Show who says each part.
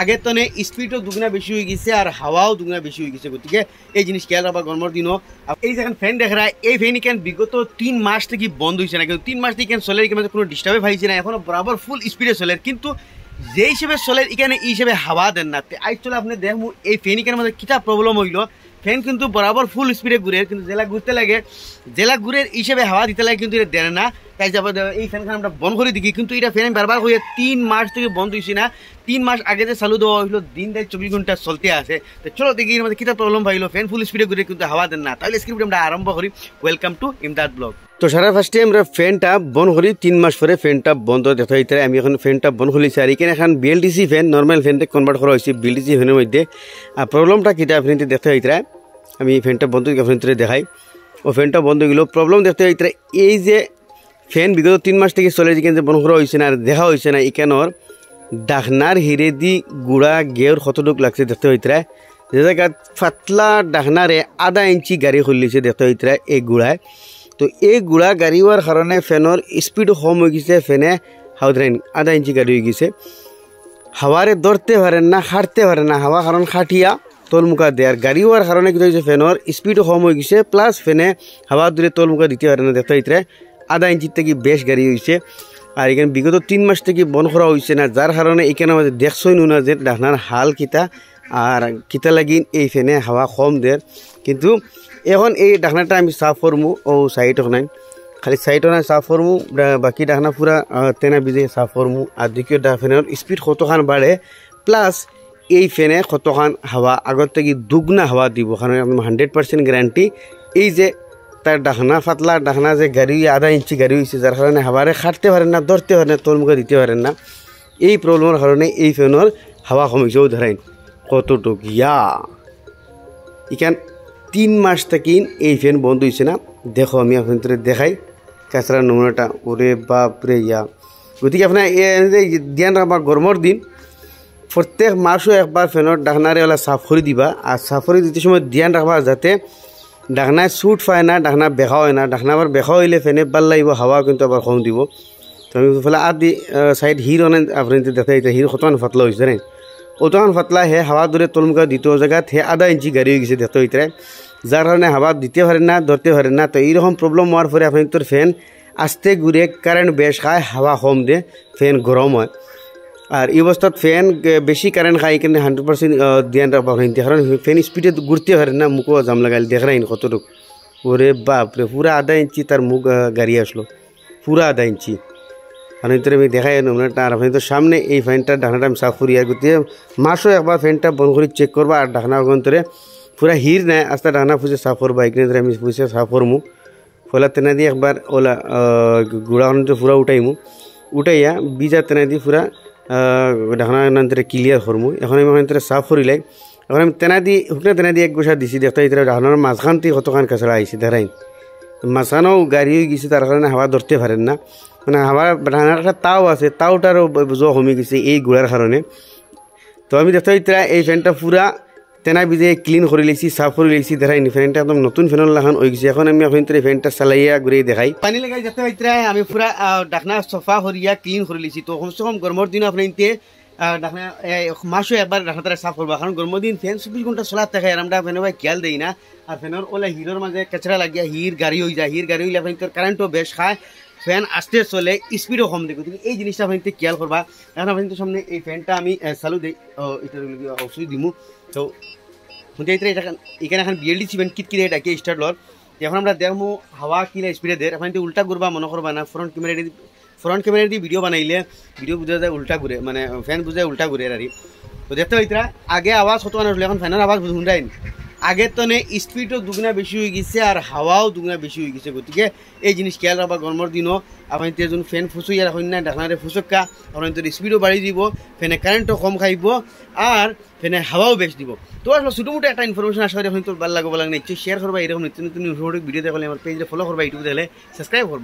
Speaker 1: আগের তনে স্পিডও দুগুণা বেশি হয়ে গেছে আর হাওয়াও দুগুণা বেশি হয়ে গেছে গতিকে এই জিনিস খেয়াল রাখবা গরমের দিনও এই যেখানে ফ্যান দেখা যায় এই ফ্যান কেন বিগত 3 মাস থেকে বন্ধ হয়েছে না কিন্তু 3 মাস থেকে চলে এখানে কোনো ডিস্টার্বে পাইছে না এখনো বরাবর ফুল স্পিডে চলে কিন্তু যে হিসেবে চলে এখানে এই হিসেবে হাওয়া দেন না আজ চলে আপনি দেখবো এই ফ্যান এখানে মধ্যে কিটা প্রবলেম হইল ফ্যান কিন্তু বরাবর ফুল স্পিডে ঘুরে কিন্তু জেলা ঘুরতে লাগে জেলা ঘুরে হিসেবে হাওয়া দিতে লাগে কিন্তু এটা দেয় না তাই যাব এই ফ্যানখান আমরা বন্ধ করে দিই কিন্তু এটা ফ্যান বারবার হয়ে 3 মাস থেকে বন্ধ হয়েছে না 3 মাস আগে যে চালু দেওয়া হইলো দিন দেয় 24 ঘন্টা চলতে আছে তো চলো দেখি এর মধ্যে কিটা প্রবলেম পাইলো ফ্যান ফুল স্পিডে ঘুরে কিন্তু হাওয়া দেন না তাহলে স্ক্রিপ্ট আমরা আরম্ভ করি ওয়েলকাম টু ইমদাদ ব্লগ তো সারা ফার্স্টে আমরা ফ্যানটা বন্ধ করি 3 মাস পরে ফ্যানটা বন্ধ দেখা হইতে আমি এখন ফ্যানটা বন্ধ খুলেছি আর এখানে এখন বিএলডিসি ফ্যান নর্মাল ফ্যানটা কনভার্ট করা হয়েছে বিএলডিসি ফ্যানের মধ্যে আর প্রবলেমটা কিটা আপনি দেখতে হইতে আমি ফ্যানটা বন্ধ আপনাদের দেখাই ও ফ্যানটা বন্ধ গেল প্রবলেম দেখতে হইতে এই যে ফ্যান বিগত 3 মাস থেকে চলে যেখানে যে বন্ধ করা হয়েছে না আর দেখা হয়েছে না এখানোর ডাকনার হিরে দি গুড়া গেউর কতটুক লাগছে দেখতে হইতে যে জায়গায় পাতলা ডাকনারে আধা ইঞ্চি গাড়ি খুলিছে দেখতে হইতে এই গুড়ায় তো এই গুড়া গাড়ি হওয়ার কারণে ফ্যানের স্পিডও কম হয়ে গেছে ফ্যানে হাউদ্রাইন আধা ইঞ্চি গাড়ি হয়ে গেছে হাওয়ারে ধরতে পারেন না হাঁটতে পারেন না হাওয়া কারণ খাটিয়া তলমুখা দেয় আর গাড়ি হওয়ার কারণে কি হয়েছে ফ্যানের স্পিডও কম হয়ে গেছে প্লাস ফ্যানে হাওয়া দূরে তলমুখা দিতে পারে না দেখতে হইতে আধা ইঞ্চির থেকে বেশ গাড়ি হয়েছে আর এখানে বিগত 3 মাস থেকে বন্ধ করা হয়েছে না যার কারণে এখানে আমাদের দেখছই না যে ডাকনার হাল কিতা আর কিতা লাগি এই ফ্যানে হাওয়া কম দেয় কিন্তু এখন এই ডাকনাটা আমি সাফ করমু ও সাইডও নাই খালি সাইডও নাই সাফ করমু বাকি ডাকনা পুরা তেনা বিজে সাফ করমু আর দ্বিতীয় ফ্যানের স্পিড কতখান বাড়ে প্লাস এই ফ্যানে কতখান হাওয়া আগর থেকে দুগুনা হাওয়া দিব কারণ একদম 100% গ্যারান্টি এই যে তার ডাকনা পাতলা ডাকনা যে গাড়ি আধা ইঞ্চি গাড়ি হয়েছে যার কারণে হাওয়ারে খাটতে পারেন না ধরতে পারেন না তলমুখে দিতে পারেন না এই প্রবলেমের কারণে এই ফ্যানের হাওয়া কমিছেও ধরেন কতটুক ইয়া এখান 3 মাস থেকে এই ফ্যান বন্ধ হয়েছে না দেখো আমি আপনাদের দেখাই কাঁচরা নমুনাটা ওরে বাপরে ইয়া গতিকে আপনার ধ্যান রাখবা গরমের দিন প্রত্যেক মাসও একবার ফ্যানের ডাকনারে ওলা সাফ করে দিবা আর সাফ করে দিতে সময় ধ্যান রাখবা যাতে ডাকনায় সুট পায় না ডাকনা বেখা হয় না ডাকনা আবার বেখা হইলে ফ্যানে ভাল লাগিব হাওয়া কিন্তু আবার কম দিব তো আমি ফেলে আদি সাইড হির অনেক আপনি দেখা দিতে হির কতক্ষণ ফাতলা হয়েছে রে অতক্ষণ ফাতলা হে হাওয়া দূরে তলমুখা দ্বিতীয় জায়গায় হে আধা ইঞ্চি গাড়ি হয়ে গেছে দেখতে হইতে যার কারণে হাওয়া দিতে পারেন না ধরতে পারেন না তো এইরকম প্রবলেম হওয়ার পরে আপনি তোর ফ্যান আস্তে ঘুরে কারেন্ট বেশ খায় হাওয়া কম দে ফ্যান গরম হয় আর এই অবস্থাত ফ্যান বেশি কারেন্ট খাই এখানে 100% ধ্যান রাখবা কারণ ফ্যান স্পিডে ঘুরতে পারেন না মুখও জাম লাগাইল দেখলেন কতটুকু ওরে বাপরে পুরা আধা ইঞ্চি তার মুখ গাড়ি আসলো পুরা আধা ইঞ্চি আর আমি দেখাই আর আপনি তো সামনে এই ফ্যানটা ডাকনাটা আমি সাফ করি আর গতিকে মাসও একবার ফ্যানটা বন্ধ করে চেক করবা আর ডাকনা অগন্তরে পুরা হির নেয় আস্তে ডাকনা ফুসে সাফ করবা এখানে আমি ফুসে সাফ করমু ফলা তেনা দিয়ে একবার ওলা গুড়া পুরা উঠাইমু উঠাইয়া বিজা তেনা দিয়ে পুরা ডাকনা ক্লিয়ার করমু এখন আমি সাফ করিলাই এখন আমি তেনা দিয়ে শুকনা তেনা দিয়ে এক গোসা দিছি দেখতে ডাকনার মাঝখান থেকে কতখান কাছড়া আইসি দেখাইন মাঝখানেও গাড়ি হয়ে গেছে তার কারণে হাওয়া ধরতে পারেন না মানে হাওয়ার ডাকনার একটা তাও আছে তাওটারও জ কমে গেছে এই গুড়ার কারণে তো আমি দেখতে এই ফ্যানটা পুরা তেনা বিজে ক্লিন করে লেছি সাফ করে লেছি দেখাইনি ফ্যানটা একদম নতুন ফ্যানের লাগান হয়ে গেছে এখন আমি এখন ফ্যানটা চালাইয়া ঘুরে দেখাই পানি লাগাই দেখতে পাইতে আমি পুরা ডাকনা সফা করিয়া ক্লিন করে লেছি তো কমসে কম গরমের দিন আপনি ডাকনা মাসও একবার ডাকনা তারা সাফ করবা কারণ গরমের দিন ফ্যান 24 ঘন্টা চলার থাকে আর আমরা ফ্যানের ভাই খেয়াল দিই না আর ফ্যানের ওলা হিরোর মাঝে কাচরা লাগিয়া হির গাড়ি হয়ে যায় হির গাড়ি হইলে আপনি তোর কারেন্টও বেশ খায় ফ্যান আস্তে চলে স্পিডও কম দেয় গতিকে এই জিনিসটা আপনি খেয়াল করবা এখন আপনি তো সামনে এই ফ্যানটা আমি চালু দিই এটা অবশ্যই দিমু তো এখানে এখন বিএলডিসি ফ্যান কিত কিনে ডাকিয়ে স্টার্ট লর এখন আমরা দেখবো হাওয়া কিনা স্পিডে দেয় এখন উল্টা ঘুরবা মনে করবা না ফ্রন্ট ক্যামেরা দিয়ে ভিডিও বানাইলে ভিডিও বুঝা যায় উল্টা ঘুরে মানে ফ্যান বুঝায় উল্টা ঘুরে আর তো দেখতে পাইতরা আগে আওয়াজ কত আসলে এখন ফ্যানের আওয়াজ শুনটাইন আগের তনে স্পিডও দুগুণা বেশি হয়ে গেছে আর হাওয়াও দুগুণা বেশি হয়ে গেছে গতিকে এই জিনিস খেয়াল রাখবা গরমের দিনও আপনি যেন ফ্যান ফুসুইয়া রাখেন না ডাকনারে ফুসক্কা আপনার তোর স্পিডও বাড়ি দিব ফ্যানে কারেন্টও কম খাইব আর ফ্যানে হাওয়াও বেশ দিব তো আসলে ছোটো মোটো একটা ইনফরমেশন আসলে আপনি তোর ভালো লাগবো লাগে নিশ্চয়ই শেয়ার করবা এরকম নিত্য নতুন ভিডিও দেখলে আমার পেজে ফলো করবা ইউটিউব দেখলে সাবস্ক্রাইব করবা।